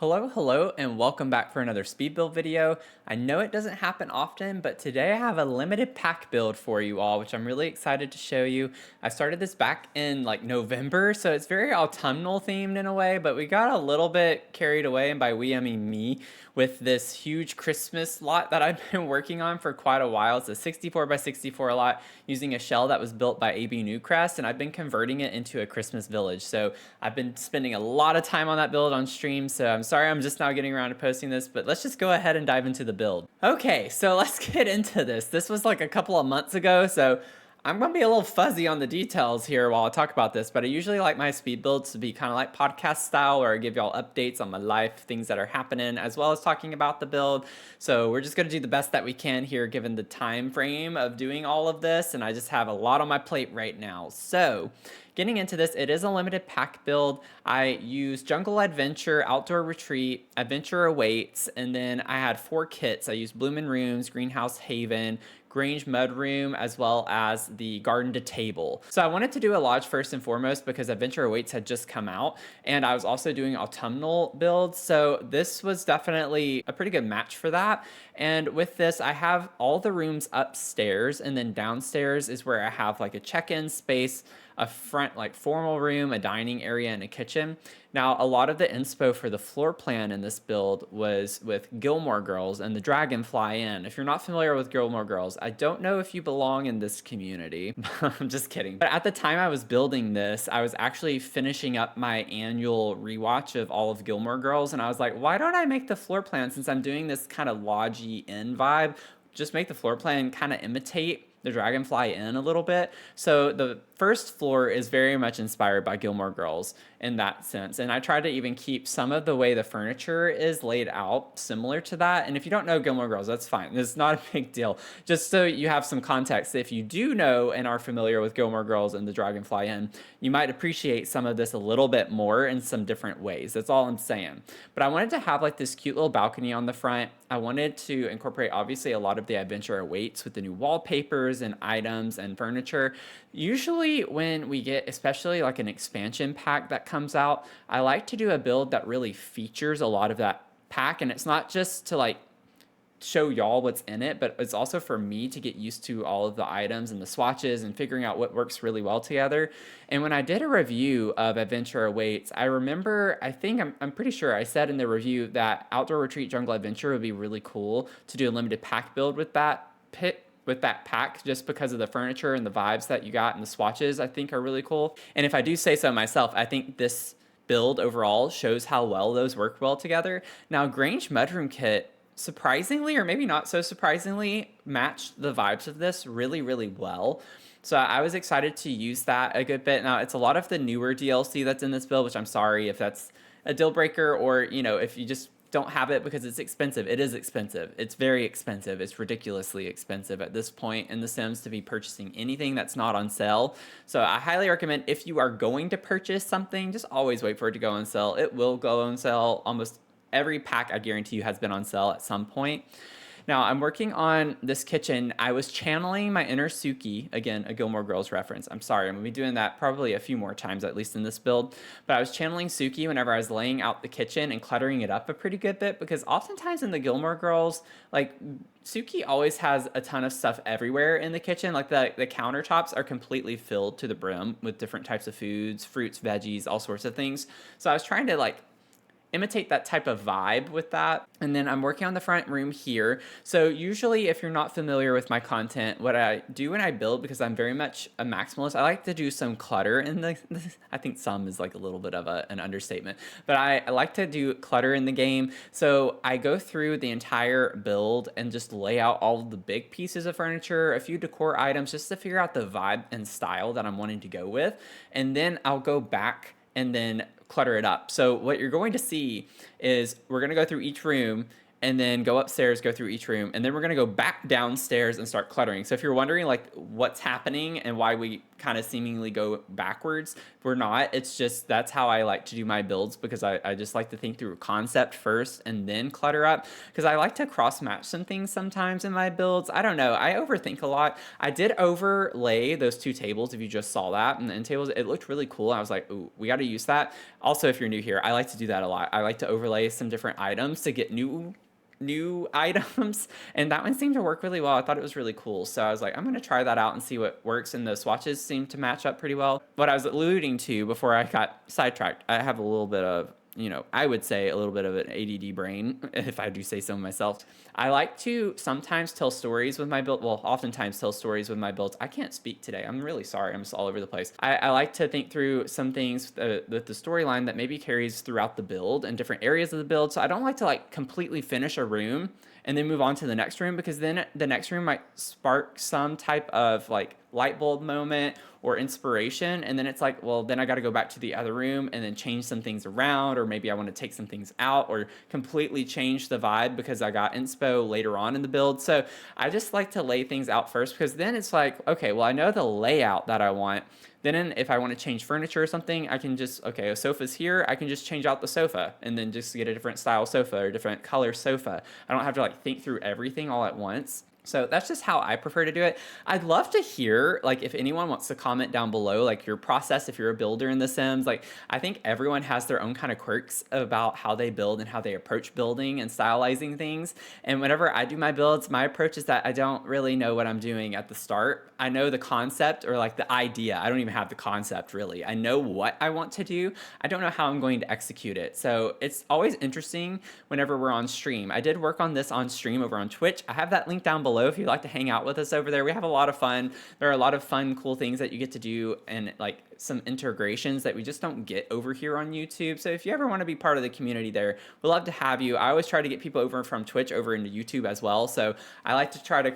Hello, and welcome back for another speed build video. I know it doesn't happen often, but today I have a limited pack build for you all, which I'm really excited to show you. I started this back in like November, so it's very autumnal themed in a way, but we got a little bit carried away, and by we I mean me, with this huge Christmas lot that I've been working on for quite a while. It's a 64 by 64 lot using a shell that was built by AB Newcrest, and I've been converting it into a Christmas village. So I've been spending a lot of time on that build on stream, so I'm sorry I'm just now getting around to posting this, but let's just go ahead and dive into the build. Okay, so let's get into this. This was like a couple of months ago, so I'm going to be a little fuzzy on the details here while I talk about this, but I usually like my speed builds to be kind of like podcast style, where I give y'all updates on my life, things that are happening, as well as talking about the build. So we're just going to do the best that we can here given the time frame of doing all of this, and I just have a lot on my plate right now. So getting into this, it is a limited pack build. I use Jungle Adventure, Outdoor Retreat, Adventure Awaits, and then I had 4 kits. I used Bloomin' Rooms, Greenhouse Haven, Grange Mudroom, as well as the Garden to Table. So I wanted to do a lodge first and foremost because Adventure Awaits had just come out, and I was also doing autumnal builds, so this was definitely a pretty good match for that. And with this, I have all the rooms upstairs, and then downstairs is where I have like a check-in space, a front like formal room, a dining area, and a kitchen. Now, a lot of the inspo for the floor plan in this build was with Gilmore Girls and the Dragonfly Inn. If you're not familiar with Gilmore Girls, I don't know if you belong in this community. I'm just kidding. But at the time I was building this, I was actually finishing up my annual rewatch of all of Gilmore Girls, and I was like, why don't I make the floor plan, since I'm doing this kind of lodgy inn vibe, just make the floor plan kind of imitate the Dragonfly Inn a little bit. So the first floor is very much inspired by Gilmore Girls in that sense. And I try to even keep some of the way the furniture is laid out similar to that. And if you don't know Gilmore Girls, that's fine. It's not a big deal. Just so you have some context, if you do know and are familiar with Gilmore Girls and the Dragonfly Inn, you might appreciate some of this a little bit more in some different ways. That's all I'm saying. But I wanted to have like this cute little balcony on the front. I wanted to incorporate obviously a lot of the Adventure Awaits with the new wallpapers and items and furniture. Usually when we get especially like an expansion pack that comes out, I like to do a build that really features a lot of that pack, and it's not just to like show y'all what's in it, but it's also for me to get used to all of the items and the swatches and figuring out what works really well together. And when I did a review of Adventure Awaits, I remember, I'm pretty sure I said in the review that Outdoor Retreat Jungle Adventure would be really cool to do a limited pack build with that pack, just because of the furniture and the vibes that you got, and the swatches I think are really cool. And if I do say so myself, I think this build overall shows how well those work well together. Now, Grange Mudroom Kit, surprisingly, or maybe not so surprisingly, matched the vibes of this really, really well. So I was excited to use that a good bit. Now, it's a lot of the newer DLC that's in this build, which I'm sorry if that's a deal breaker, or, you know, if you just don't have it because it's expensive. It is expensive. It's very expensive. It's ridiculously expensive at this point in The Sims to be purchasing anything that's not on sale. So I highly recommend, if you are going to purchase something, just always wait for it to go on sale. It will go on sale. Almost every pack, I guarantee you, has been on sale at some point. Now, I'm working on this kitchen. I was channeling my inner Suki, again, a Gilmore Girls reference. I'm sorry, I'm going to be doing that probably a few more times, at least in this build. But I was channeling Suki whenever I was laying out the kitchen and cluttering it up a pretty good bit, because oftentimes in the Gilmore Girls, like, Suki always has a ton of stuff everywhere in the kitchen. Like the countertops are completely filled to the brim with different types of foods, fruits, veggies, all sorts of things. So I was trying to like imitate that type of vibe with that. And then I'm working on the front room here. So usually, if you're not familiar with my content, what I do when I build, because I'm very much a maximalist, I like to do some clutter in the I think some is like a little bit of an understatement, but I like to do clutter in the game. So I go through the entire build and just lay out all of the big pieces of furniture, a few decor items, just to figure out the vibe and style that I'm wanting to go with. And then I'll go back and then clutter it up. So what you're going to see is we're going to go through each room and then go upstairs, go through each room, and then we're going to go back downstairs and start cluttering. So if you're wondering like what's happening and why we kind of seemingly go backwards. We're not. It's just that's how I like to do my builds, because I just like to think through concept first and then clutter up, because I like to cross match some things sometimes in my builds. I don't know. I overthink a lot. I did overlay those two tables, if you just saw that, and the end tables. It looked really cool. I was like, ooh, we got to use that. Also, if you're new here, I like to do that a lot. I like to overlay some different items to get new items, and that one seemed to work really well. I thought it was really cool, so I was like, I'm gonna try that out and see what works, and the swatches seem to match up pretty well. What I was alluding to before I got sidetracked, I have a little bit of, I would say a little bit of an ADD brain, if I do say so myself. I like to sometimes tell stories with my build. Well, oftentimes tell stories with my builds. I can't speak today. I'm really sorry. I'm just all over the place. I like to think through some things with the storyline that maybe carries throughout the build and different areas of the build. So I don't like to like completely finish a room and then move on to the next room, because then the next room might spark some type of like light bulb moment or inspiration, and then it's like, well, then I got to go back to the other room and then change some things around, or maybe I want to take some things out or completely change the vibe because I got inspo later on in the build. So I just like to lay things out first, because then it's like, okay, well, I know the layout that I want. Then if I want to change furniture or something, I can just, okay, a sofa's here, I can just change out the sofa and then just get a different style sofa or different color sofa. I don't have to like think through everything all at once. So that's just how I prefer to do it. I'd love to hear, like, if anyone wants to comment down below, like, your process if you're a builder in The Sims. Like, I think everyone has their own kind of quirks about how they build and how they approach building and stylizing things. And whenever I do my builds, my approach is that I don't really know what I'm doing at the start. I know the concept, or like the idea. I don't even have the concept really. I know what I want to do. I don't know how I'm going to execute it. So it's always interesting whenever we're on stream. I did work on this on stream over on Twitch. I have that link down below if you'd like to hang out with us over there. We have a lot of fun. There are a lot of fun, cool things that you get to do, and like some integrations that we just don't get over here on YouTube. So if you ever want to be part of the community there, we'd love to have you. I always try to get people over from Twitch over into YouTube as well. So I like to try to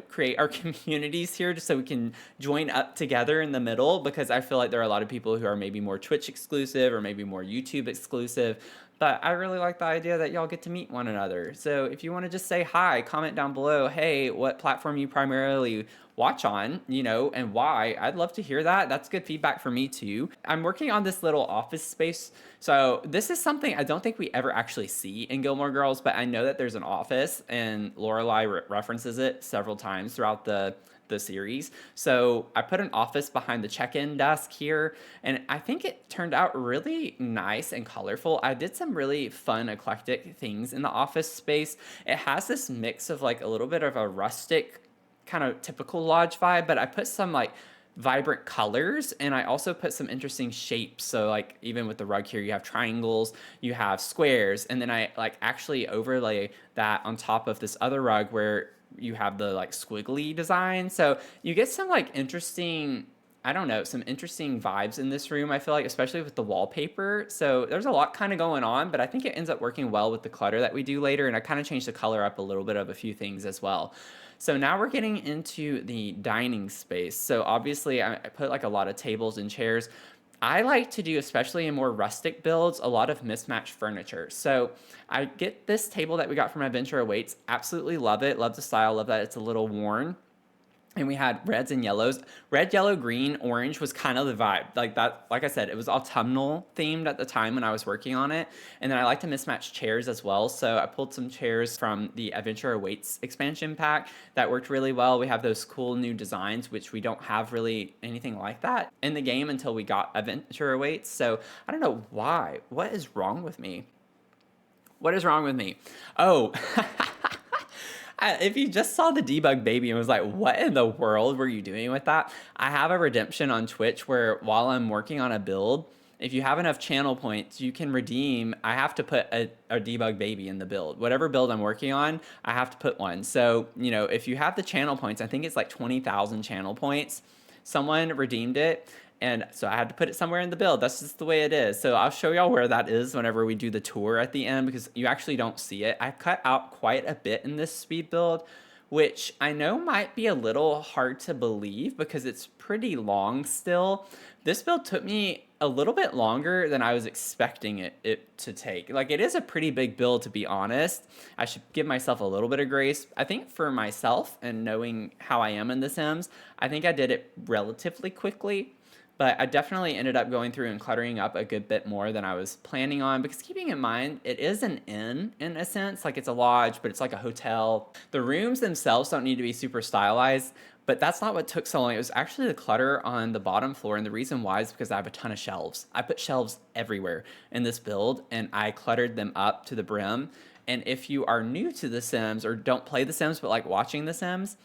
create our communities here just so we can join up together in the middle, because I feel like there are a lot of people who are maybe more Twitch exclusive or maybe more YouTube exclusive. But I really like the idea that y'all get to meet one another. So if you want to just say hi, comment down below, hey, what platform you primarily watch on, and why. I'd love to hear that. That's good feedback for me too. I'm working on this little office space. So this is something I don't think we ever actually see in Gilmore Girls, but I know that there's an office, and Lorelai references it several times throughout the series. So I put an office behind the check-in desk here, and I think it turned out really nice and colorful. I did some really fun, eclectic things in the office space. It has this mix of like a little bit of a rustic kind of typical lodge vibe, but I put some like vibrant colors, and I also put some interesting shapes. So like even with the rug here, you have triangles, you have squares, and then I like actually overlay that on top of this other rug where you have the like squiggly design. So you get some like interesting, I don't know, some interesting vibes in this room, I feel like, especially with the wallpaper. So there's a lot kind of going on, but I think it ends up working well with the clutter that we do later, and I kind of changed the color up a little bit of a few things as well. So now we're getting into the dining space. So obviously I put like a lot of tables and chairs. I like to do, especially in more rustic builds, a lot of mismatched furniture. So I get this table that we got from Adventure Awaits. Absolutely love it. Love the style. Love that it's a little worn. And we had reds and yellows. Red, yellow, green, orange was kind of the vibe. Like that, like I said, it was autumnal themed at the time when I was working on it. And then I like to mismatch chairs as well. So I pulled some chairs from the Adventure Awaits expansion pack that worked really well. We have those cool new designs, which we don't have really anything like that in the game until we got Adventure Awaits. So I don't know why. What is wrong with me? What is wrong with me? Oh, if you just saw the debug baby and was like, what in the world were you doing with that? I have a redemption on Twitch where while I'm working on a build, if you have enough channel points, you can redeem. I have to put a debug baby in the build. Whatever build I'm working on, I have to put one. So, if you have the channel points, I think it's like 20,000 channel points. Someone redeemed it, and so I had to put it somewhere in the build. That's just the way it is. So I'll show y'all where that is whenever we do the tour at the end, because you actually don't see it. I cut out quite a bit in this speed build. which I know might be a little hard to believe because it's pretty long still. This build took me a little bit longer than I was expecting it to take. Like, it is a pretty big build, to be honest. I should give myself a little bit of grace. I think for myself and knowing how I am in The Sims, I think I did it relatively quickly. But I definitely ended up going through and cluttering up a good bit more than I was planning on, because keeping in mind, it is an inn in a sense. Like, it's a lodge, but it's like a hotel. The rooms themselves don't need to be super stylized, but that's not what took so long. It was actually the clutter on the bottom floor, and the reason why is because I have a ton of shelves. I put shelves everywhere in this build, and I cluttered them up to the brim. And if you are new to The Sims or don't play The Sims but like watching The Sims,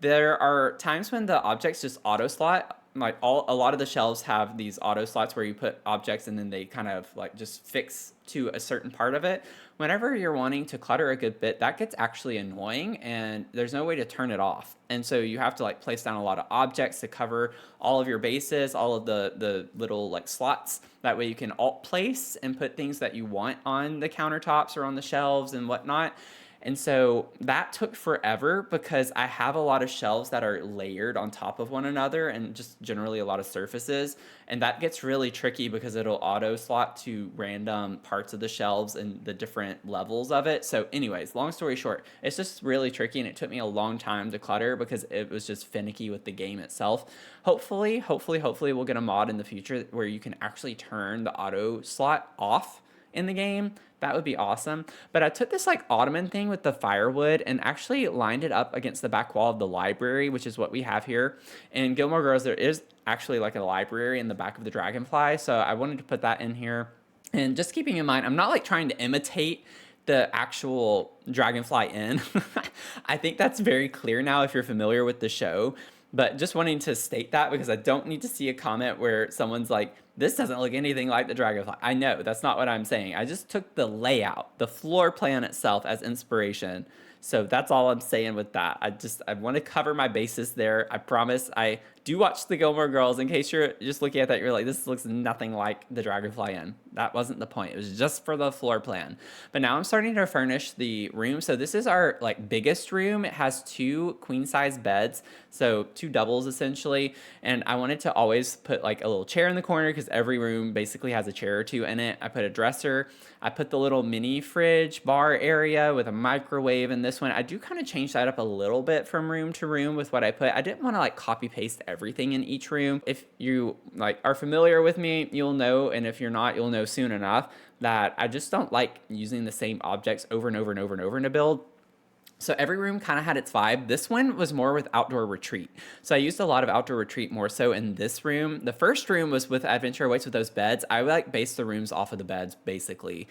there are times when the objects just auto slot. Like, a lot of the shelves have these auto slots where you put objects and then they kind of like just fix to a certain part of it. Whenever you're wanting to clutter a good bit, that gets actually annoying, and there's no way to turn it off. And so you have to like place down a lot of objects to cover all of your bases, all of the little like slots. That way you can alt place and put things that you want on the countertops or on the shelves and whatnot. And so that took forever because I have a lot of shelves that are layered on top of one another and just generally a lot of surfaces. And that gets really tricky because it'll auto slot to random parts of the shelves and the different levels of it. So anyways, long story short, it's just really tricky, and it took me a long time to clutter because it was just finicky with the game itself. Hopefully we'll get a mod in the future where you can actually turn the auto slot off in the game. That would be awesome. But I took this like ottoman thing with the firewood and actually lined it up against the back wall of the library, which is what we have here. In Gilmore Girls, there is actually like a library in the back of the Dragonfly, so I wanted to put that in here. And just keeping in mind, I'm not like trying to imitate the actual Dragonfly Inn. I think that's very clear now if you're familiar with the show. But just wanting to state that because I don't need to see a comment where someone's like, this doesn't look anything like the Dragonfly. I know, that's not what I'm saying. I just took the layout, the floor plan itself as inspiration. So that's all I'm saying with that. I want to cover my bases there. I promise. I do watch the Gilmore Girls. In case you're just looking at that, you're like, this looks nothing like the Dragonfly Inn. That wasn't the point. It was just for the floor plan. But now I'm starting to furnish the room. So this is our like biggest room. It has 2 queen size beds, so 2 doubles essentially. And I wanted to always put like a little chair in the corner because every room basically has a chair or 2 in it. I put a dresser. I put the little mini fridge bar area with a microwave in this one. I do kind of change that up a little bit from room to room with what I put. I didn't want to like copy paste everything in each room. If you like are familiar with me, you'll know, and if you're not, you'll know soon enough, that I just don't like using the same objects over and over and over and over in a build. So every room kind of had its vibe. This one was more with outdoor retreat. So I used a lot of outdoor retreat more so in this room. The first room was with adventure awaits with those beds. I would like base the rooms off of the beds basically,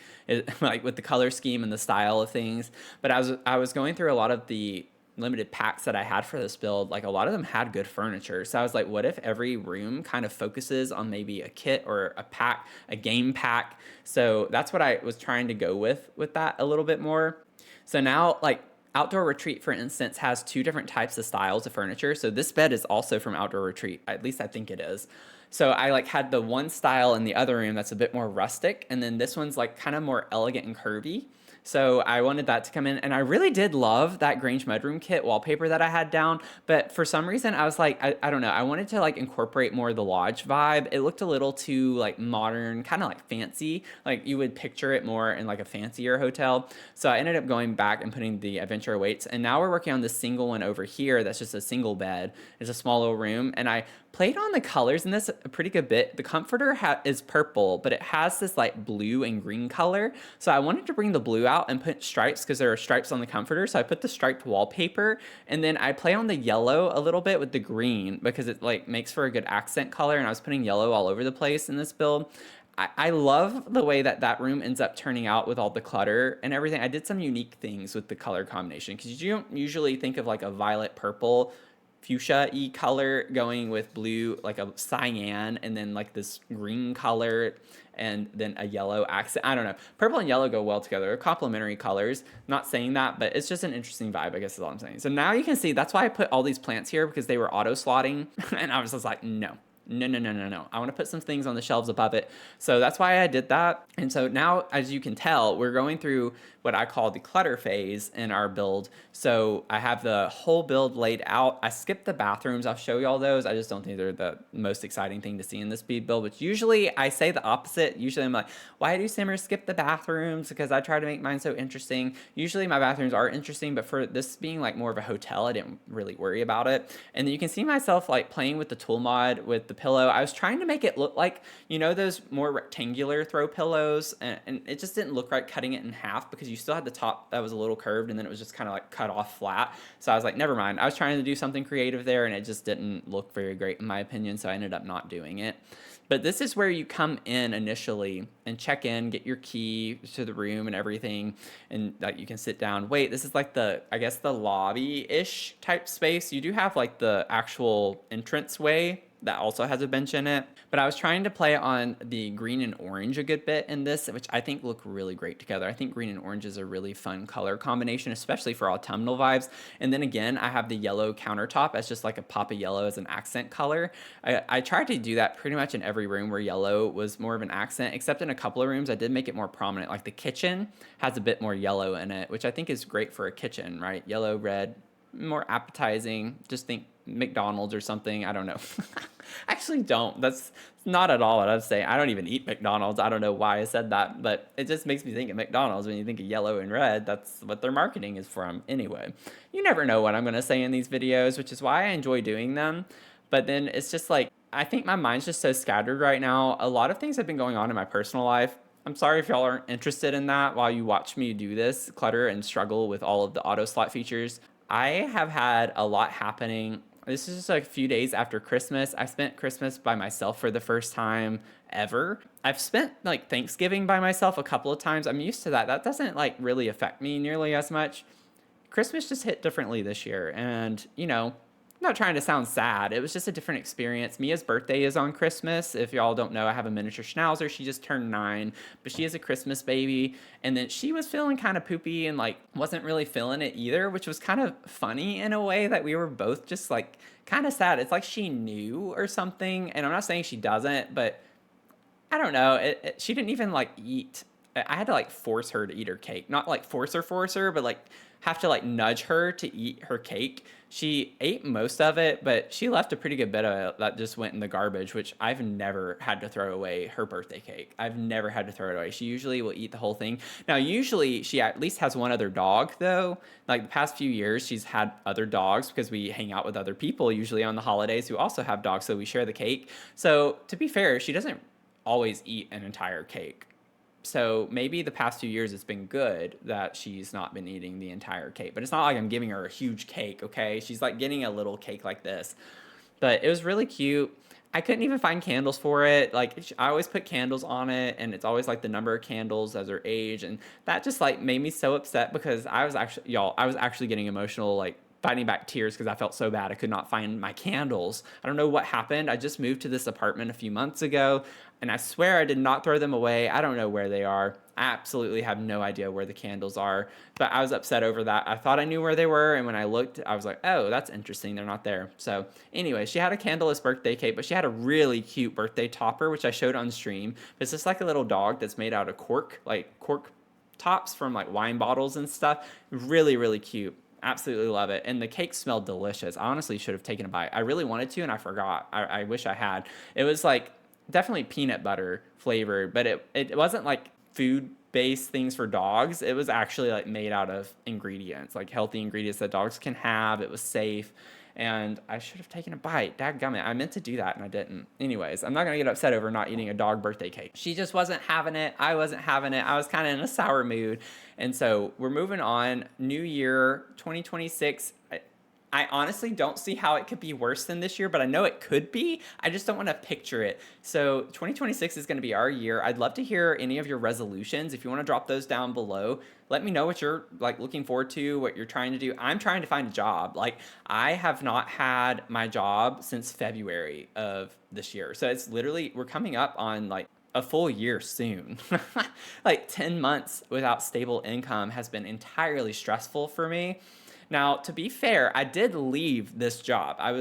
like with the color scheme and the style of things. But I was going through a lot of the limited packs that I had for this build. Like, a lot of them had good furniture. So I was like, what if every room kind of focuses on maybe a kit or a pack, a game pack? So that's what I was trying to go with that a little bit more. So now, like, outdoor retreat, for instance, has 2 different types of styles of furniture. So this bed is also from outdoor retreat. At least I think it is. So I like had the one style in the other room that's a bit more rustic, and then this one's like kind of more elegant and curvy. So I wanted that to come in, and I really did love that Grange Mudroom kit wallpaper that I had down, but for some reason I was like, I don't know, I wanted to like incorporate more of the lodge vibe. It looked a little too like modern, kind of like fancy, like you would picture it more in like a fancier hotel. So I ended up going back and putting the Adventure Awaits, and now we're working on this single one over here that's just a single bed. It's a small little room, and I played on the colors in this a pretty good bit. The comforter is purple, but it has this like blue and green color. So I wanted to bring the blue out and put stripes because there are stripes on the comforter. So I put the striped wallpaper, and then I play on the yellow a little bit with the green because it like makes for a good accent color. And I was putting yellow all over the place in this build. I love the way that room ends up turning out with all the clutter and everything. I did some unique things with the color combination because you don't usually think of like a violet purple fuchsia-y color going with blue, like a cyan, and then like this green color and then a yellow accent. I don't know. Purple and yellow go well together. They're complementary colors. Not saying that, but it's just an interesting vibe, I guess is all I'm saying. So now you can see that's why I put all these plants here, because they were auto slotting and I was just like, no, No, no, no, no, no. I want to put some things on the shelves above it. So that's why I did that. And so now, as you can tell, we're going through what I call the clutter phase in our build. So I have the whole build laid out. I skipped the bathrooms. I'll show you all those. I just don't think they're the most exciting thing to see in this speed build, which usually I say the opposite. Usually I'm like, why do Simmers skip the bathrooms? Because I try to make mine so interesting. Usually my bathrooms are interesting, but for this being like more of a hotel, I didn't really worry about it. And then you can see myself like playing with the tool mod with the pillow. I was trying to make it look like, you know, those more rectangular throw pillows, and it just didn't look right cutting it in half because you still had the top that was a little curved and then it was just kind of like cut off flat. So I was like, never mind. I was trying to do something creative there and it just didn't look very great in my opinion, so I ended up not doing it. But this is where you come in initially and check in, get your key to the room and everything, and like you can sit down. Wait, this is like the, I guess the lobby-ish type space. You do have like the actual entranceway that also has a bench in it. But I was trying to play on the green and orange a good bit in this, which I think look really great together. I think green and orange is a really fun color combination, especially for autumnal vibes. And then again, I have the yellow countertop as just like a pop of yellow as an accent color. I tried to do that pretty much in every room where yellow was more of an accent, except in a couple of rooms I did make it more prominent. Like the kitchen has a bit more yellow in it, which I think is great for a kitchen, right? Yellow, red, more appetizing. Just think McDonald's or something. I don't know. Actually don't. That's not at all what I'd say. I don't even eat McDonald's. I don't know why I said that, but it just makes me think of McDonald's. When you think of yellow and red, that's what their marketing is from. Anyway, you never know what I'm going to say in these videos, which is why I enjoy doing them. But then it's just like, I think my mind's just so scattered right now. A lot of things have been going on in my personal life. I'm sorry if y'all aren't interested in that while you watch me do this, clutter and struggle with all of the auto slot features. I have had a lot happening. This is just like a few days after Christmas. I spent Christmas by myself for the first time ever. I've spent like Thanksgiving by myself a couple of times. I'm used to that. That doesn't like really affect me nearly as much. Christmas just hit differently this year. And, you know, I'm not trying to sound sad. It was just a different experience. Mia's birthday is on Christmas. If y'all don't know, I have a miniature schnauzer. She just turned 9, but she is a Christmas baby. And then she was feeling kind of poopy and like wasn't really feeling it either, which was kind of funny in a way that we were both just like kind of sad. It's like she knew or something. And I'm not saying she doesn't, but I don't know. She didn't even like eat. I had to like force her to eat her cake. Not like force her, but like have to like nudge her to eat her cake. She ate most of it, but she left a pretty good bit of it that just went in the garbage, which I've never had to throw away her birthday cake. I've never had to throw it away. She usually will eat the whole thing. Now, usually she at least has one other dog, though. Like the past few years, she's had other dogs because we hang out with other people, usually on the holidays, who also have dogs, so we share the cake. So to be fair, she doesn't always eat an entire cake. So maybe the past 2 years it's been good that she's not been eating the entire cake. But it's not like I'm giving her a huge cake, okay? She's like getting a little cake like this. But it was really cute. I couldn't even find candles for it. Like I always put candles on it, and it's always like the number of candles as her age, and that just like made me so upset because I was actually getting emotional, like fighting back tears because I felt so bad I could not find my candles. I don't know what happened. I just moved to this apartment a few months ago, and I swear I did not throw them away. I don't know where they are. I absolutely have no idea where the candles are, but I was upset over that. I thought I knew where they were, and when I looked, I was like, oh, that's interesting. They're not there. So anyway, she had a candleless birthday cake, but she had a really cute birthday topper, which I showed on stream. It's just like a little dog that's made out of cork, like cork tops from like wine bottles and stuff. Really, really cute. Absolutely love it. And the cake smelled delicious. I honestly should have taken a bite. I really wanted to, and I forgot. I wish I had. It was like definitely peanut butter flavored, but it wasn't like food-based things for dogs. It was actually like made out of ingredients, like healthy ingredients that dogs can have. It was safe. And I should have taken a bite. Dadgummit. I meant to do that, and I didn't. Anyways, I'm not going to get upset over not eating a dog birthday cake. She just wasn't having it. I wasn't having it. I was kind of in a sour mood. And so we're moving on. New year, 2026. I honestly don't see how it could be worse than this year, but I know it could be. I just don't want to picture it. So 2026 is going to be our year. I'd love to hear any of your resolutions. If you want to drop those down below, let me know what you're like looking forward to, what you're trying to do. I'm trying to find a job. Like I have not had my job since February of this year. So it's literally, we're coming up on like a full year soon. Like 10 months without stable income has been entirely stressful for me. Now, to be fair, I did leave this job. I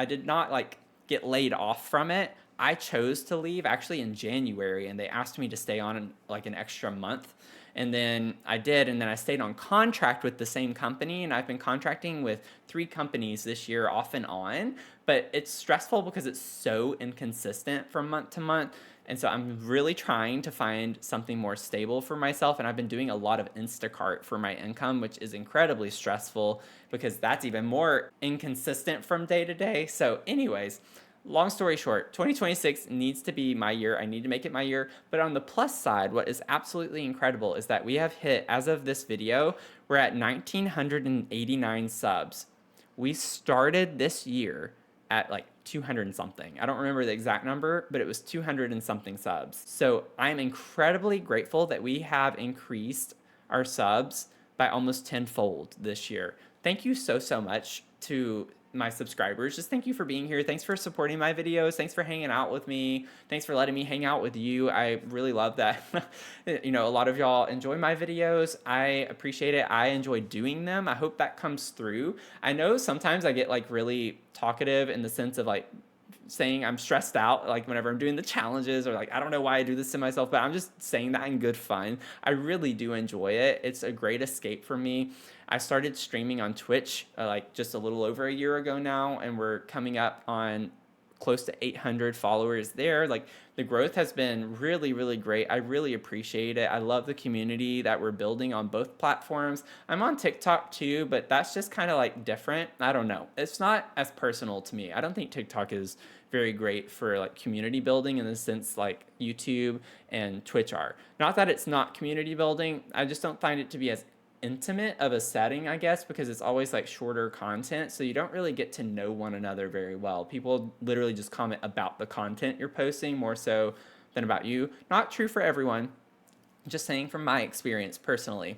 did not like get laid off from it. I chose to leave actually in January, and they asked me to stay on like an extra month. And then I did, and then I stayed on contract with the same company, and I've been contracting with 3 companies this year off and on. But it's stressful because it's so inconsistent from month to month. And so I'm really trying to find something more stable for myself. And I've been doing a lot of Instacart for my income, which is incredibly stressful because that's even more inconsistent from day to day. So, anyways, long story short, 2026 needs to be my year. I need to make it my year. But on the plus side, what is absolutely incredible is that we have hit, as of this video, we're at 1,989 subs. We started this year at like 200 and something. I don't remember the exact number, but it was 200 and something subs. So I'm incredibly grateful that we have increased our subs by almost tenfold this year. Thank you so much to my subscribers. Just thank you for being here. Thanks for supporting my videos. Thanks for hanging out with me. Thanks for letting me hang out with you. I really love that. A lot of y'all enjoy my videos. I appreciate it. I enjoy doing them. I hope that comes through. I know sometimes I get like really talkative in the sense of like saying I'm stressed out, like whenever I'm doing the challenges, or like I don't know why I do this to myself, but I'm just saying that in good fun. I really do enjoy it. It's a great escape for me. I started streaming on Twitch like just a little over a year ago now, and we're coming up on close to 800 followers there. Like the growth has been really great. I really appreciate it. I love the community that we're building on both platforms. I'm on TikTok too, but that's just kind of like different. I don't know. It's not as personal to me. I don't think TikTok is very great for like community building in the sense like YouTube and Twitch are. Not that it's not community building. I just don't find it to be as intimate of a setting, I guess, because it's always like shorter content, so you don't really get to know one another very well. People literally just comment about the content you're posting more so than about you. Not true for everyone, just saying from my experience personally.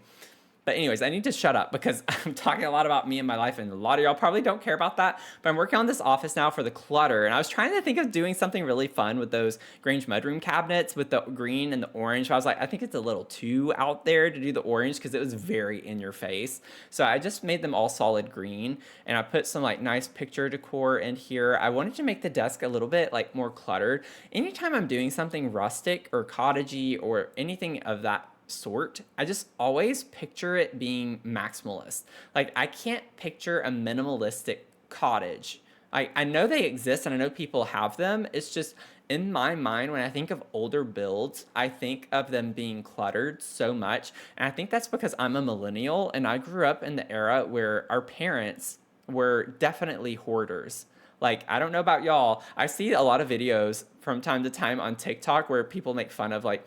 But anyways, I need to shut up because I'm talking a lot about me and my life, and a lot of y'all probably don't care about that. But I'm working on this office now for the clutter, and I was trying to think of doing something really fun with those Grange mudroom cabinets with the green and the orange. But I was like, I think it's a little too out there to do the orange because it was very in your face. So I just made them all solid green, and I put some like nice picture decor in here. I wanted to make the desk a little bit like more cluttered. Anytime I'm doing something rustic or cottagey or anything of that sort, I just always picture it being maximalist. Like I can't picture a minimalistic cottage. I know they exist and I know people have them. It's just in my mind, when I think of older builds, I think of them being cluttered so much. And I think that's because I'm a millennial and I grew up in the era where our parents were definitely hoarders. Like, I don't know about y'all. I see a lot of videos from time to time on TikTok where people make fun of like,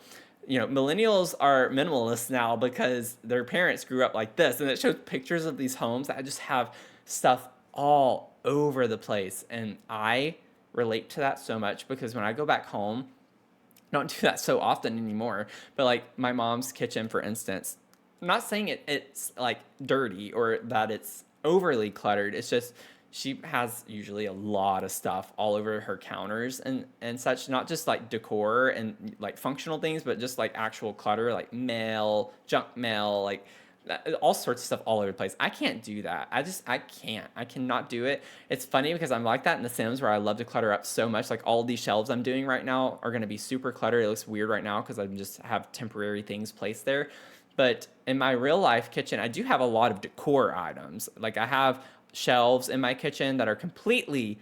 millennials are minimalists now because their parents grew up like this. And it shows pictures of these homes that just have stuff all over the place. And I relate to that so much because when I go back home, I don't do that so often anymore. But like my mom's kitchen, for instance, I'm not saying it's like dirty or that it's overly cluttered. It's just she has usually a lot of stuff all over her counters and such, not just like decor and like functional things, but just like actual clutter, like mail, junk mail, like all sorts of stuff all over the place. I can't do that. I cannot do it. It's funny because I'm like that in The Sims where I love to clutter up so much. Like all these shelves I'm doing right now are going to be super cluttered. It looks weird right now because I just have temporary things placed there. But in my real life kitchen, I do have a lot of decor items. Like I have shelves in my kitchen that are completely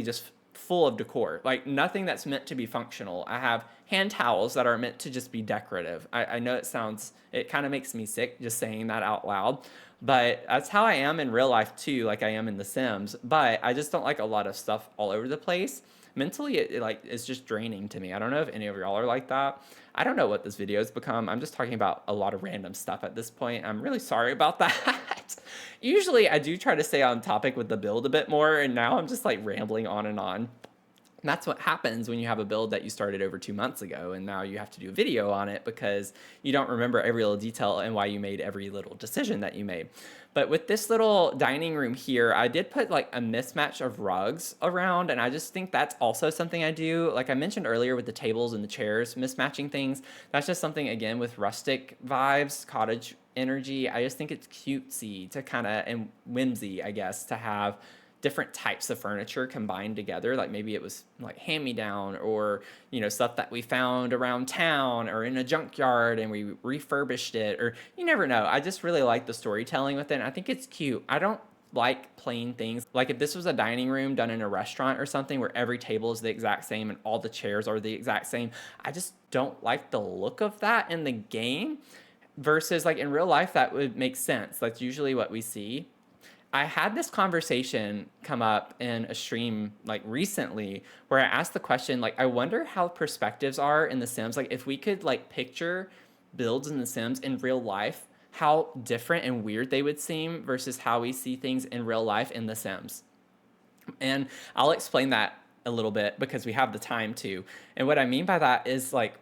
just full of decor, like nothing that's meant to be functional. I have hand towels that are meant to just be decorative. I know it kind of makes me sick just saying that out loud, but that's how I am in real life too, like I am in The Sims. But I just don't like a lot of stuff all over the place. Mentally, it's just draining to me. I don't know if any of y'all are like that. I don't know what this video has become. I'm just talking about a lot of random stuff at this point. I'm really sorry about that. Usually I do try to stay on topic with the build a bit more, and now I'm just like rambling on and on. And that's what happens when you have a build that you started over 2 months ago, and now you have to do a video on it because you don't remember every little detail and why you made every little decision that you made. But with this little dining room here, I did put like a mismatch of rugs around, and I just think that's also something I do. Like I mentioned earlier with the tables and the chairs, mismatching things. That's just something, again, with rustic vibes, cottage energy. I just think it's cutesy to kind of, and whimsy, I guess, to have different types of furniture combined together. Like maybe it was like hand-me-down, or, stuff that we found around town or in a junkyard and we refurbished it, or you never know. I just really like the storytelling with it. And I think it's cute. I don't like plain things. Like if this was a dining room done in a restaurant or something where every table is the exact same and all the chairs are the exact same, I just don't like the look of that in the game. Versus like in real life, that would make sense. That's usually what we see. I had this conversation come up in a stream like recently where I asked the question, like, I wonder how perspectives are in The Sims. Like, if we could like picture builds in The Sims in real life, how different and weird they would seem versus how we see things in real life in The Sims. And I'll explain that a little bit because we have the time to. And what I mean by that is, like,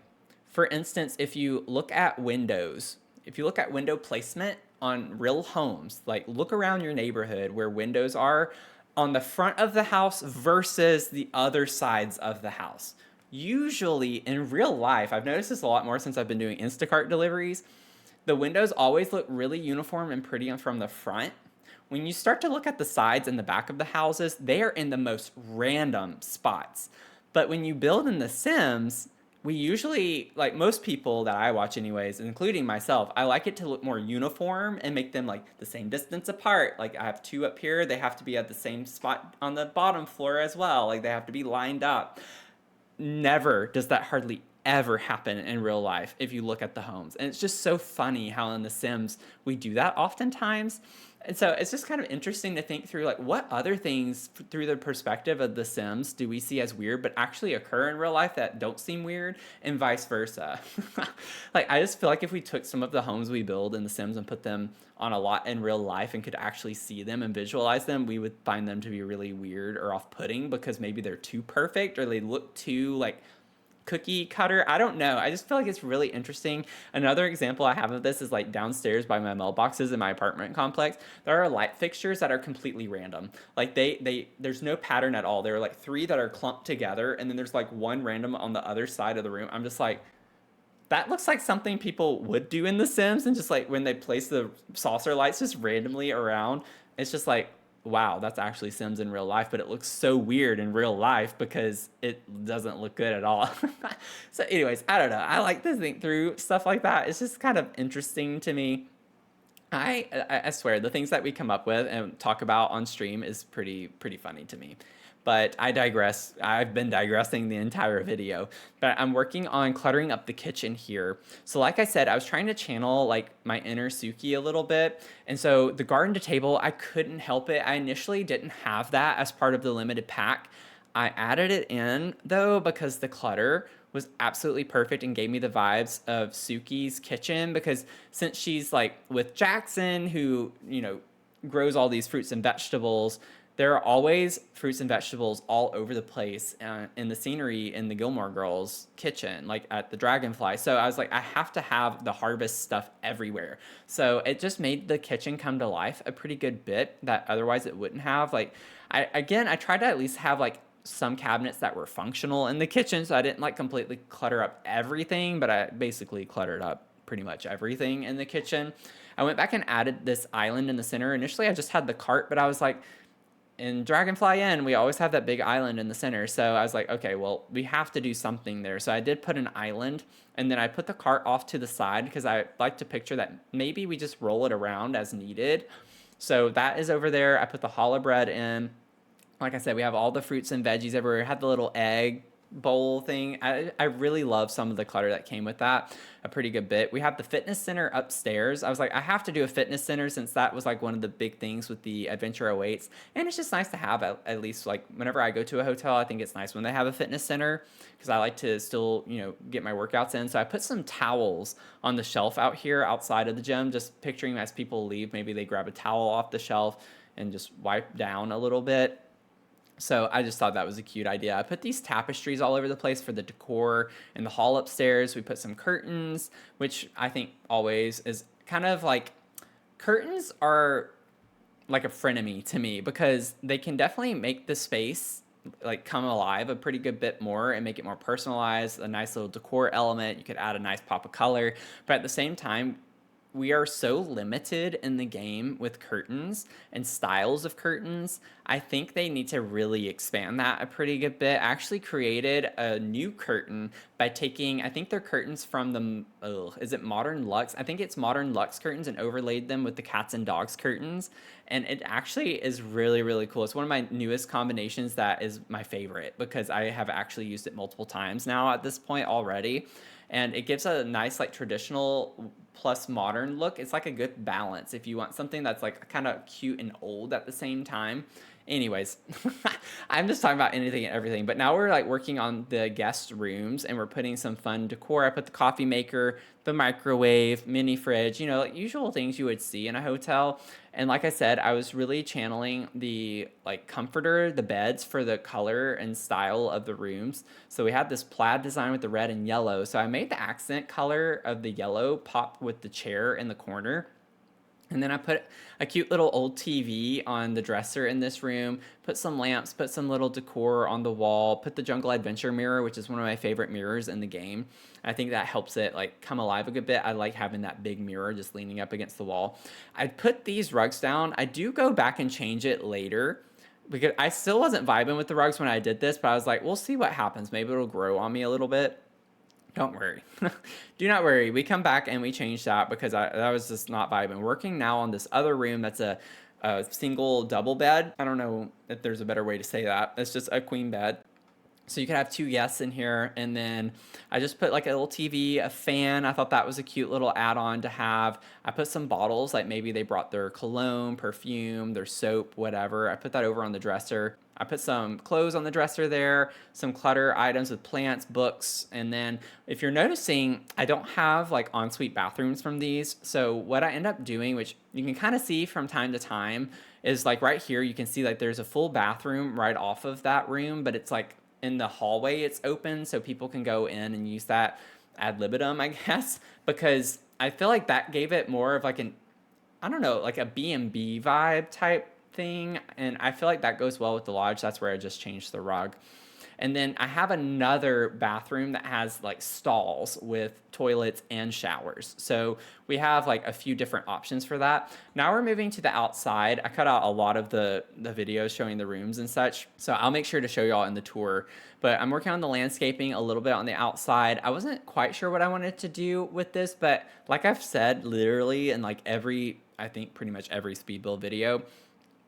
for instance, if you look at windows, if you look at window placement on real homes, like look around your neighborhood where windows are on the front of the house versus the other sides of the house. Usually in real life, I've noticed this a lot more since I've been doing Instacart deliveries, the windows always look really uniform and pretty from the front. When you start to look at the sides and the back of the houses, they are in the most random spots. But when you build in The Sims, we usually, like most people that I watch anyways, including myself, I like it to look more uniform and make them like the same distance apart. Like I have two up here, they have to be at the same spot on the bottom floor as well. Like they have to be lined up. Never does that hardly ever happen in real life if you look at the homes. And it's just so funny how in The Sims we do that oftentimes. And so it's just kind of interesting to think through, like, what other things through the perspective of The Sims do we see as weird but actually occur in real life that don't seem weird, and vice versa. Like, I just feel like if we took some of the homes we build in The Sims and put them on a lot in real life and could actually see them and visualize them, we would find them to be really weird or off-putting because maybe they're too perfect or they look too, like, cookie cutter. I don't know. I just feel like it's really interesting. Another example I have of this is like downstairs by my mailboxes in my apartment complex. There are light fixtures that are completely random. Like there's no pattern at all. There are like three that are clumped together, and then there's like one random on the other side of the room. I'm just like, that looks like something people would do in The Sims, and just like when they place the saucer lights just randomly around, it's just like, wow, that's actually Sims in real life, but it looks so weird in real life because it doesn't look good at all. So anyways, I don't know. I like to think through stuff like that. It's just kind of interesting to me. I swear the things that we come up with and talk about on stream is pretty funny to me. But I digress. I've been digressing the entire video. But I'm working on cluttering up the kitchen here. So like I said, I was trying to channel like my inner Suki a little bit. And so the garden to table, I couldn't help it. I initially didn't have that as part of the limited pack. I added it in though because the clutter was absolutely perfect and gave me the vibes of Suki's kitchen, because since she's like with Jackson, who, grows all these fruits and vegetables, there are always fruits and vegetables all over the place in the scenery in the Gilmore Girls kitchen, like at the Dragonfly. So I was like, I have to have the harvest stuff everywhere. So it just made the kitchen come to life a pretty good bit that otherwise it wouldn't have. Like, I tried to at least have like some cabinets that were functional in the kitchen, so I didn't like completely clutter up everything, but I basically cluttered up pretty much everything in the kitchen. I went back and added this island in the center. Initially, I just had the cart, but I was like, in Dragonfly Inn, we always have that big island in the center. So I was like, okay, well, we have to do something there. So I did put an island, and then I put the cart off to the side because I like to picture that maybe we just roll it around as needed. So that is over there. I put the challah bread in. Like I said, we have all the fruits and veggies everywhere. I had the little egg bowl thing. I really love some of the clutter that came with that a pretty good bit. We have the fitness center upstairs. I was like, I have to do a fitness center since that was like one of the big things with the Adventure Awaits. And it's just nice to have at least like whenever I go to a hotel, I think it's nice when they have a fitness center because I like to still, get my workouts in. So I put some towels on the shelf out here outside of the gym, just picturing as people leave, maybe they grab a towel off the shelf and just wipe down a little bit. So I just thought that was a cute idea. I put these tapestries all over the place for the decor. In the hall upstairs, we put some curtains, which I think always is kind of like, curtains are like a frenemy to me because they can definitely make the space like come alive a pretty good bit more and make it more personalized, a nice little decor element. You could add a nice pop of color, but at the same time, we are so limited in the game with curtains and styles of curtains. I think they need to really expand that a pretty good bit. I actually created a new curtain by taking, I think they're curtains from the, is it Modern Luxe? I think it's Modern Luxe curtains, and overlaid them with the cats and dogs curtains. And it actually is really, really cool. It's one of my newest combinations that is my favorite, because I have actually used it multiple times now at this point already. And it gives a nice like traditional plus modern look. It's like a good balance if you want something that's like kind of cute and old at the same time. Anyways, I'm just talking about anything and everything, but now we're like working on the guest rooms, and we're putting some fun decor. I put the coffee maker, the microwave, mini fridge, you know, like usual things you would see in a hotel. And like I said, I was really channeling the like comforter, the beds, for the color and style of the rooms. So we had this plaid design with the red and yellow. So I made the accent color of the yellow pop with the chair in the corner. And then I put a cute little old TV on the dresser in this room, put some lamps, put some little decor on the wall, put the Jungle Adventure mirror, which is one of my favorite mirrors in the game. I think that helps it like come alive a good bit. I like having that big mirror just leaning up against the wall. I put these rugs down. I do go back and change it later, because I still wasn't vibing with the rugs when I did this, but I was like, we'll see what happens. Maybe it'll grow on me a little bit. Don't worry. Do not worry. We come back and we change that, because that was just not vibing. Working now on this other room that's a single double bed. I don't know if there's a better way to say that. It's just a queen bed. So you could have 2 guests in here, and then I just put like a little TV, a fan. I thought that was a cute little add-on to have. I put some bottles, like maybe they brought their cologne, perfume, their soap, whatever. I put that over on the dresser. I put some clothes on the dresser there, some clutter items with plants, books, and then if you're noticing, I don't have like ensuite bathrooms from these. So what I end up doing, which you can kind of see from time to time, is like right here, you can see like there's a full bathroom right off of that room, but it's like in the hallway it's open, so people can go in and use that ad libitum, I guess, because I feel like that gave it more of like an, I don't know, like a B&B vibe type thing, and I feel like that goes well with the lodge. That's where I just changed the rug. And then I have another bathroom that has like stalls with toilets and showers. So we have like a few different options for that. Now we're moving to the outside. I cut out a lot of the videos showing the rooms and such, so I'll make sure to show y'all in the tour. But I'm working on the landscaping a little bit on the outside. I wasn't quite sure what I wanted to do with this, but like I've said, literally in like I think pretty much every speed build video,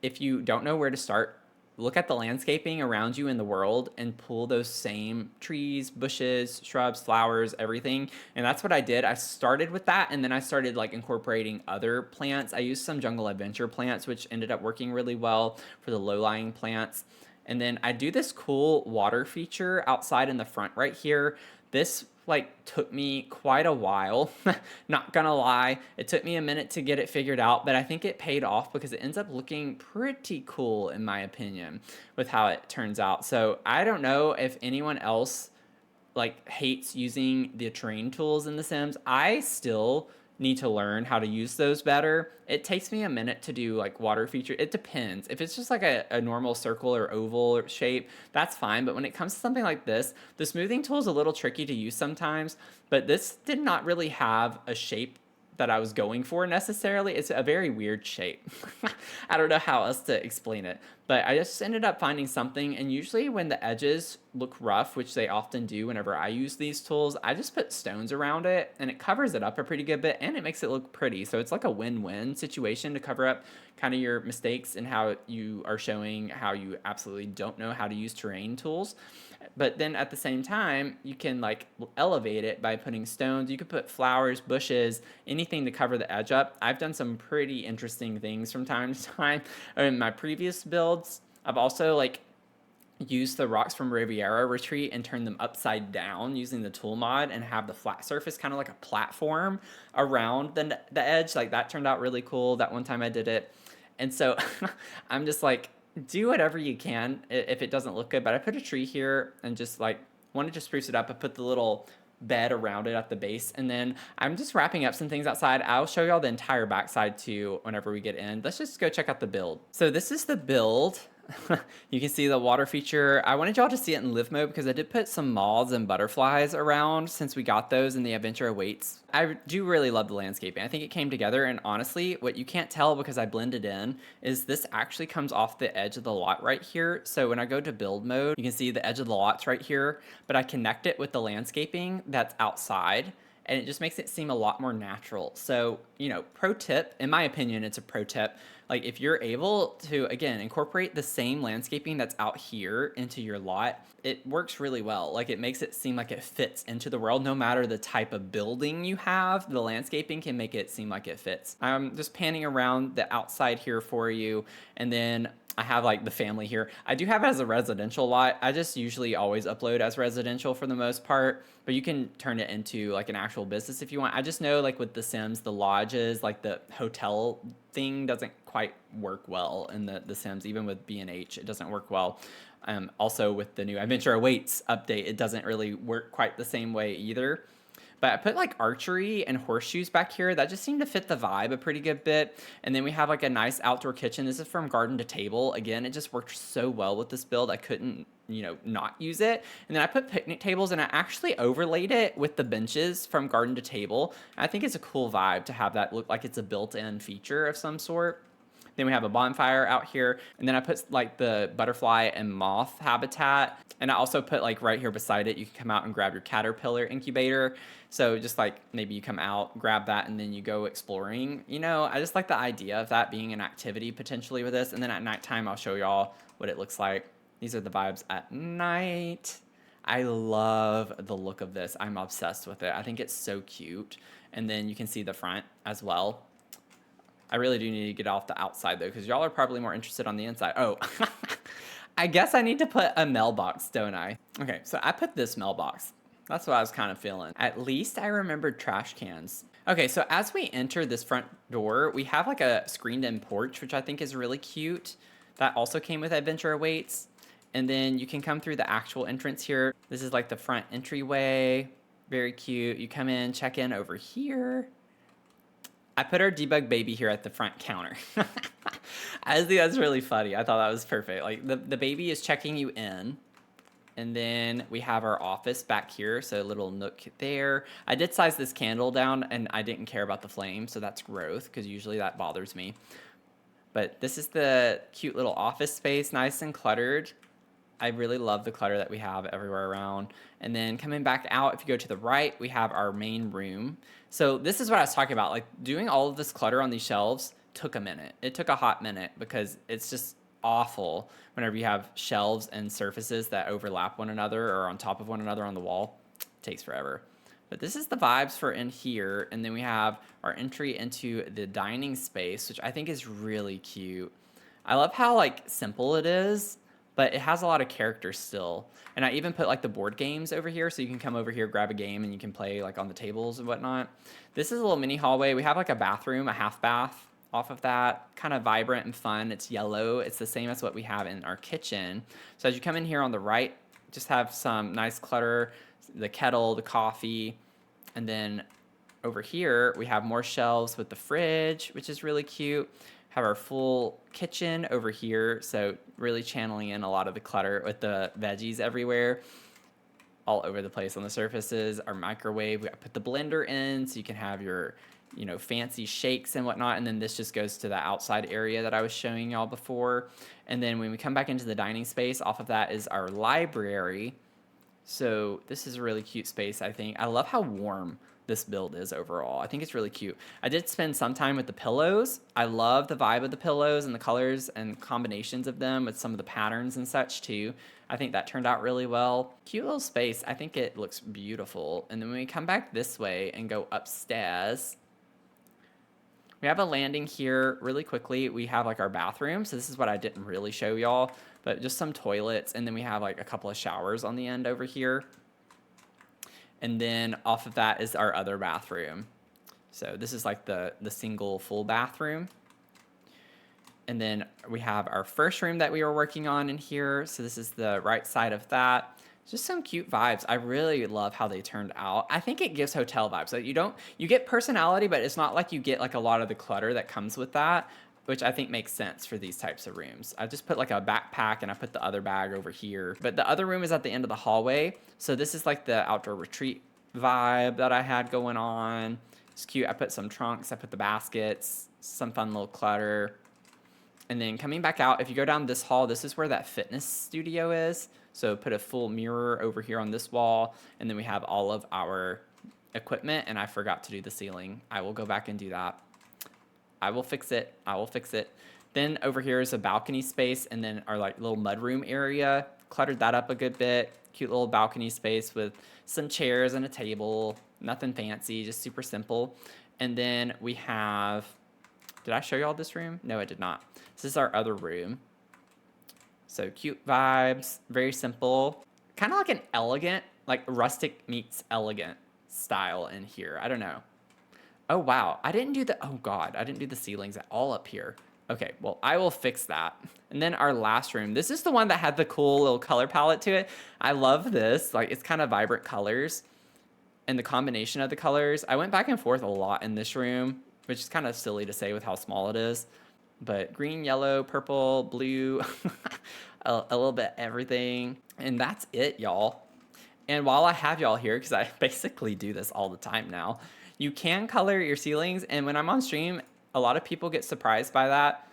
if you don't know where to start, look at the landscaping around you in the world and pull those same trees, bushes, shrubs, flowers, everything. And that's what I did. I started with that, and then I started like incorporating other plants. I used some Jungle Adventure plants, which ended up working really well for the low-lying plants. And then I do this cool water feature outside in the front right here. This like took me quite a while, not gonna lie. It took me a minute to get it figured out, but I think it paid off, because it ends up looking pretty cool in my opinion with how it turns out. So I don't know if anyone else like hates using the terrain tools in The Sims. I still need to learn how to use those better. It takes me a minute to do like water feature. It depends. If it's just like a normal circle or oval shape, that's fine. But when it comes to something like this, the smoothing tool is a little tricky to use sometimes, but this did not really have a shape that I was going for necessarily. It's a very weird shape. I don't know how else to explain it, but I just ended up finding something. And usually when the edges look rough, which they often do whenever I use these tools, I just put stones around it, and it covers it up a pretty good bit, and it makes it look pretty. So it's like a win-win situation to cover up kind of your mistakes and how you are showing how you absolutely don't know how to use terrain tools. But then at the same time, you can like elevate it by putting stones. You could put flowers, bushes, anything to cover the edge up. I've done some pretty interesting things from time to time. In my previous builds, I've also like used the rocks from Riviera Retreat and turn them upside down using the tool mod, and have the flat surface kind of like a platform around the edge. Like that turned out really cool. That one time I did it. And so I'm just like, do whatever you can if it doesn't look good. But I put a tree here and just like wanted to spruce it up. I put the little bed around it at the base, and then I'm just wrapping up some things outside. I'll show y'all the entire backside too whenever we get in. Let's just go check out the build. So this is the build. You can see the water feature. I wanted y'all to see it in live mode because I did put some moths and butterflies around since we got those in the Adventure Awaits. I do really love the landscaping. I think it came together, and honestly, what you can't tell because I blended in is this actually comes off the edge of the lot right here. So when I go to build mode, you can see the edge of the lot's right here, but I connect it with the landscaping that's outside, and it just makes it seem a lot more natural. So, you know, pro tip, in my opinion, it's a pro tip. Like if you're able to, again, incorporate the same landscaping that's out here into your lot, it works really well. Like it makes it seem like it fits into the world. No matter the type of building you have, the landscaping can make it seem like it fits. I'm just panning around the outside here for you, and then I have like the family here. I do have it as a residential lot. I just usually always upload as residential for the most part, but you can turn it into like an actual business if you want. I just know like with the Sims, the lodges, like the hotel thing doesn't quite work well in the Sims. Even with B&H, it doesn't work well. Also with the new Adventure Awaits update, it doesn't really work quite the same way either. But I put like archery and horseshoes back here. That just seemed to fit the vibe a pretty good bit. And then we have like a nice outdoor kitchen. This is from garden to table. Again, it just worked so well with this build. I couldn't, you know, not use it. And then I put picnic tables, and I actually overlaid it with the benches from garden to table. I think it's a cool vibe to have that look like it's a built-in feature of some sort. Then we have a bonfire out here. And then I put like the butterfly and moth habitat. And I also put like right here beside it, you can come out and grab your caterpillar incubator. So just like maybe you come out, grab that, and then you go exploring. You know, I just like the idea of that being an activity potentially with this. And then at nighttime, I'll show y'all what it looks like. These are the vibes at night. I love the look of this. I'm obsessed with it. I think it's so cute. And then you can see the front as well. I really do need to get off the outside though, because y'all are probably more interested on the inside. Oh, I guess I need to put a mailbox, don't I? Okay, so I put this mailbox. That's what I was kind of feeling. At least I remembered trash cans. Okay, so as we enter this front door, we have like a screened-in porch, which I think is really cute. That also came with Adventure Awaits. And then you can come through the actual entrance here. This is like the front entryway. Very cute. You come in, check in over here. I put our debug baby here at the front counter. I think that's really funny. I thought that was perfect. Like the baby is checking you in. And then we have our office back here, so a little nook there. I did size this candle down, and I didn't care about the flame, so that's growth, because usually that bothers me. But this is the cute little office space, nice and cluttered. I really love the clutter that we have everywhere around. And then coming back out, if you go to the right, we have our main room. So this is what I was talking about. Like doing all of this clutter on these shelves took a minute. It took a hot minute because it's just awful whenever you have shelves and surfaces that overlap one another or on top of one another on the wall. It takes forever. But this is the vibes for in here. And then we have our entry into the dining space, which I think is really cute. I love how like simple it is, but it has a lot of character still. And I even put like the board games over here, so you can come over here, grab a game, and you can play like on the tables and whatnot. This is a little mini hallway. We have like a bathroom, a half bath off of that, kind of vibrant and fun. It's yellow. It's the same as what we have in our kitchen. So as you come in here on the right, just have some nice clutter, the kettle, the coffee, and then over here we have more shelves with the fridge, which is really cute. Have our full kitchen over here, so really channeling in a lot of the clutter with the veggies everywhere, all over the place on the surfaces. Our microwave, we put the blender in so you can have your, you know, fancy shakes and whatnot. And then this just goes to the outside area that I was showing y'all before. And then when we come back into the dining space, off of that is our library. So this is a really cute space, I think. I love how warm this build is overall. I think it's really cute. I did spend some time with the pillows. I love the vibe of the pillows and the colors and combinations of them with some of the patterns and such too. I think that turned out really well. Cute little space. I think it looks beautiful. And then when we come back this way and go upstairs, we have a landing here really quickly. We have like our bathroom. So this is what I didn't really show y'all, but just some toilets. And then we have like a couple of showers on the end over here. And then off of that is our other bathroom. So this is like the single full bathroom. And then we have our first room that we were working on in here. So this is the right side of that. Just some cute vibes. I really love how they turned out. I think it gives hotel vibes. So you get personality, but it's not like you get like a lot of the clutter that comes with that. which I think makes sense for these types of rooms. I just put like a backpack and I put the other bag over here. But the other room is at the end of the hallway. So this is like the outdoor retreat vibe that I had going on. It's cute. I put some trunks, I put the baskets, some fun little clutter. And then coming back out, if you go down this hall, this is where that fitness studio is. So put a full mirror over here on this wall. And then we have all of our equipment, and I forgot to do the ceiling. I will go back and do that. I will fix it. I will fix it. Then over here is a balcony space, and then our like little mudroom area. Cluttered that up a good bit. Cute little balcony space with some chairs and a table. Nothing fancy, just super simple. And then we have, did I show you all this room? No, I did not. This is our other room. So cute vibes, very simple. Kind of like an elegant, like rustic meets elegant style in here. I don't know. Oh, wow. I didn't do the ceilings at all up here. Okay, well, I will fix that. And then our last room. This is the one that had the cool little color palette to it. I love this. Like, it's kind of vibrant colors. And the combination of the colors. I went back and forth a lot in this room, which is kind of silly to say with how small it is. But green, yellow, purple, blue, a little bit everything. And that's it, y'all. And while I have y'all here, because I basically do this all the time now, you can color your ceilings. And when I'm on stream, a lot of people get surprised by that.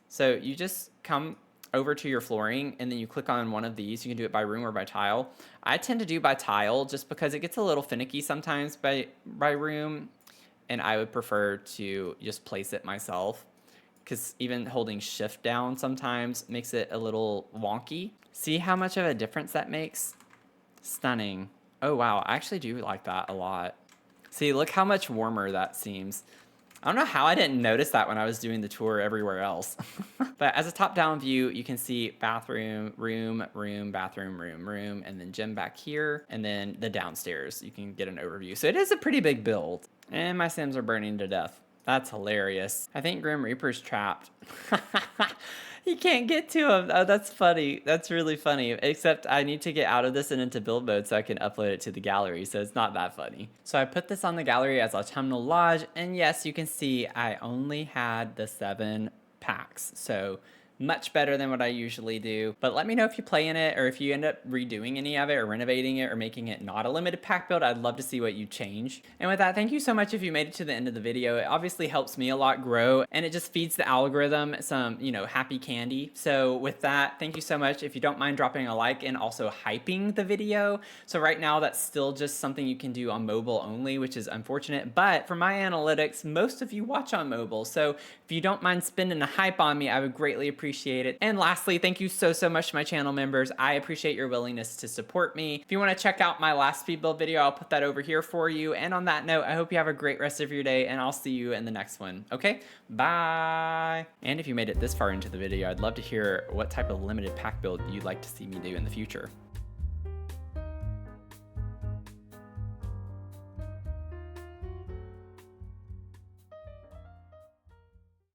So you just come over to your flooring and then you click on one of these. You can do it by room or by tile. I tend to do by tile just because it gets a little finicky sometimes by room. And I would prefer to just place it myself, because even holding shift down sometimes makes it a little wonky. See how much of a difference that makes? Stunning. Oh, wow. I actually do like that a lot. See, look how much warmer that seems. I don't know how I didn't notice that when I was doing the tour everywhere else. But as a top-down view, you can see bathroom, room, room, bathroom, room, room, and then gym back here, and then the downstairs. You can get an overview. So it is a pretty big build. And my Sims are burning to death. That's hilarious. I think Grim Reaper's trapped. He can't get to him. Oh, that's funny. That's really funny. Except I need to get out of this and into build mode so I can upload it to the gallery. So it's not that funny. So I put this on the gallery as Autumnal Lodge. And yes, you can see I only had the 7 packs. So much better than what I usually do. But let me know if you play in it, or if you end up redoing any of it or renovating it or making it not a limited pack build. I'd love to see what you change. And with that, thank you so much if you made it to the end of the video. It obviously helps me a lot grow, and it just feeds the algorithm some, happy candy. So with that, thank you so much. If you don't mind dropping a like and also hyping the video. So right now that's still just something you can do on mobile only, which is unfortunate. But for my analytics, most of you watch on mobile. So if you don't mind spending a hype on me, I would greatly appreciate it. And lastly, thank you so much to my channel members. I appreciate your willingness to support me. If you want to check out my last speed build video, I'll put that over here for you. And on that note, I hope you have a great rest of your day, and I'll see you in the next one. Okay, bye. And if you made it this far into the video, I'd love to hear what type of limited pack build you'd like to see me do in the future.